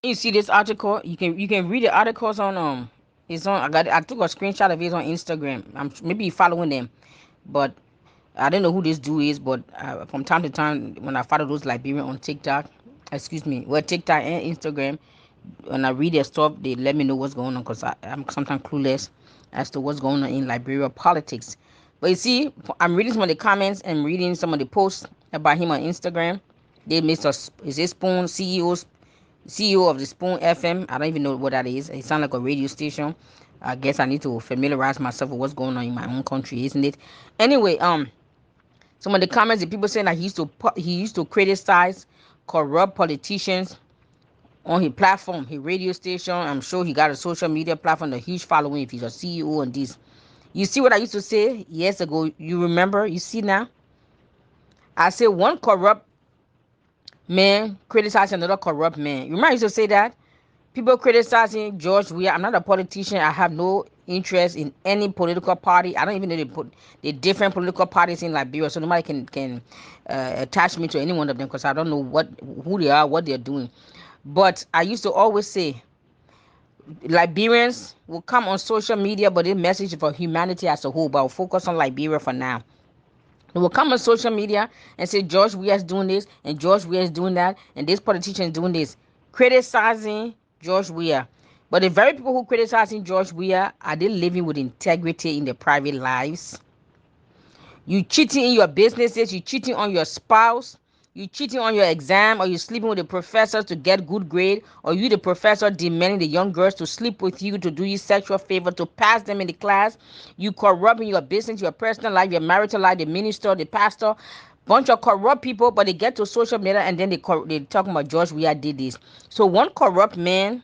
You see this article? You can read the articles on it's on. I took a screenshot of it on Instagram. Maybe you following them, but I don't know who this dude is. But from time to time, when I follow those Liberian on TikTok, excuse me, well TikTok and Instagram, when I read their stuff, they let me know what's going on because I'm sometimes clueless as to what's going on in Liberia politics. But you see, I'm reading some of the comments and reading some of the posts about him on Instagram. They missed us. Is this Spoon CEO of the Spoon FM? I don't even know what that is. It sounds like a radio station. I guess I need to familiarize myself with what's going on in my own country, isn't it? Anyway, some of the comments, the people saying that he used to criticize corrupt politicians on his platform, his radio station. I'm sure he got a social media platform, a huge following if he's a CEO and this. You see what I used to say years ago? You remember? You see now? I said one corrupt man criticizing another corrupt man. You remember I used to say that? People criticizing George Weah. I'm not a politician. I have no interest in any political party. I don't even know the different political parties in Liberia, so nobody can attach me to any one of them because I don't know who they are, what they're doing. But I used to always say Liberians will come on social media, but this message is for humanity as a whole. But I'll focus on Liberia for now. They will come on social media and say George Weah is doing this and George Weah is doing that and this politician is doing this, criticizing George Weah. But the very people who criticizing George Weah, are they living with integrity in their private lives? You cheating in your businesses, you cheating on your spouse, you cheating on your exam, or you sleeping with the professors to get good grade, or you the professor demanding the young girls to sleep with you to do you sexual favor to pass them in the class. You corrupting your business, your personal life, your marital life, the minister, the pastor, bunch of corrupt people, but they get to social media and then they talking about George Weah did this. So one corrupt man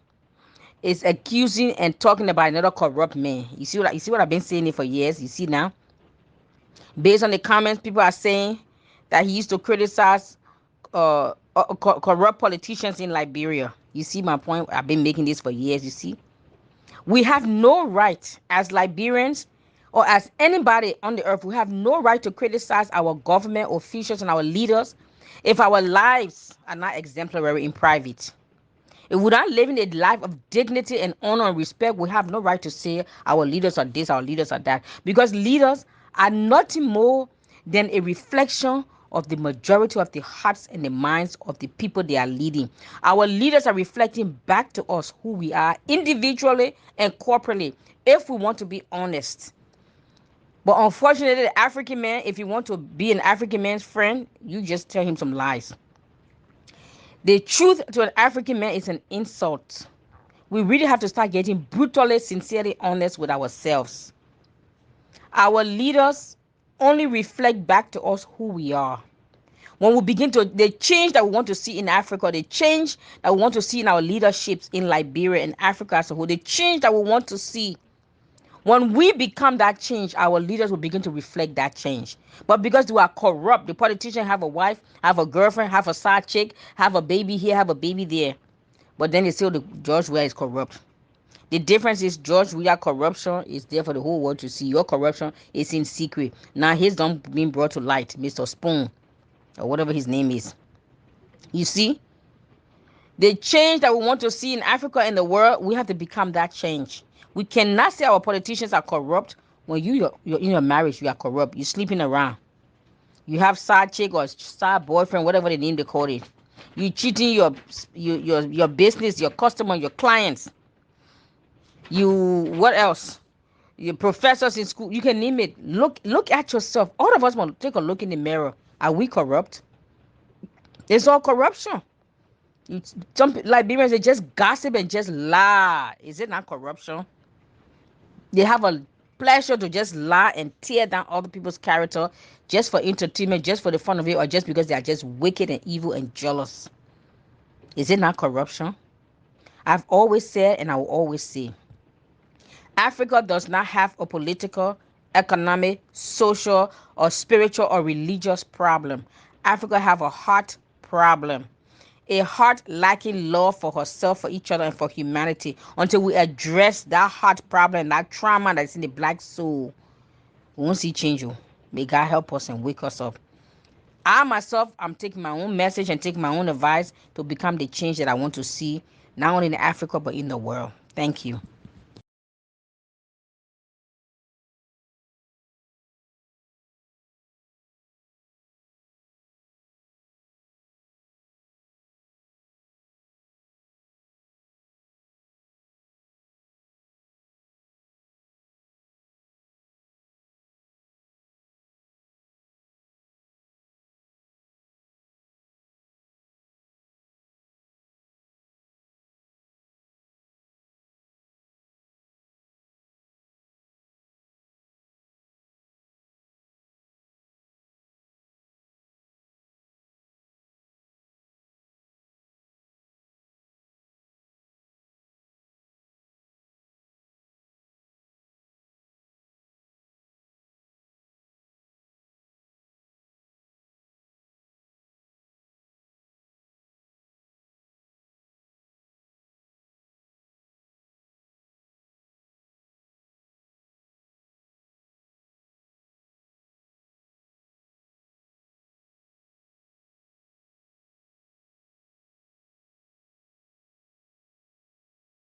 is accusing and talking about another corrupt man. You see what I've been saying it for years. You see now, based on the comments, people are saying that he used to criticize corrupt politicians in Liberia. You see my point? I've been making this for years. You see, we have no right as Liberians or as anybody on the earth. We have no right to criticize our government officials and our leaders if our lives are not exemplary in private. If we're not living a life of dignity and honor and respect, we have no right to say our leaders are this, our leaders are that. Because leaders are nothing more than a reflection of the majority of the hearts and the minds of the people they are leading. Our leaders are reflecting back to us who we are individually and corporately, if we want to be honest. But unfortunately, the African man, if you want to be an African man's friend, you just tell him some lies. The truth to an African man is an insult. We really have to start getting brutally, sincerely honest with ourselves. Our leaders only reflect back to us who we are. When we begin to, the change that we want to see in Africa, the change that we want to see in our leaderships in Liberia and Africa as a whole, the change that we want to see, when we become that change, our leaders will begin to reflect that change. But because we are corrupt, the politician have a wife, have a girlfriend, have a side chick, have a baby here, have a baby there. But then they say the George Weah is corrupt. The difference is George Weah corruption is there for the whole world to see. Your corruption is in secret. Now his done being brought to light, Mr. Spoon, or whatever his name is. You see? The change that we want to see in Africa and the world, we have to become that change. We cannot say our politicians are corrupt when you're in your marriage, you are corrupt. You're sleeping around. You have side chick or side boyfriend, whatever they name they call it. You cheating your business, your customer, your clients. You what else? Your professors in school. You can name it. Look at yourself. All of us want to take a look in the mirror. Are we corrupt? It's all corruption. Some Liberians, they just gossip and just lie. Is it not corruption? They have a pleasure to just lie and tear down other people's character just for entertainment, just for the fun of it, or just because they are just wicked and evil and jealous. Is it not corruption? I've always said and I will always say, Africa does not have a political, economic, social, or spiritual or religious problem. Africa have a heart problem. A heart lacking love for herself, for each other, and for humanity. Until we address that heart problem, that trauma that's in the black soul, we won't see change. May God help us and wake us up. I myself, I'm taking my own message and taking my own advice to become the change that I want to see not only in Africa but in the world. Thank you.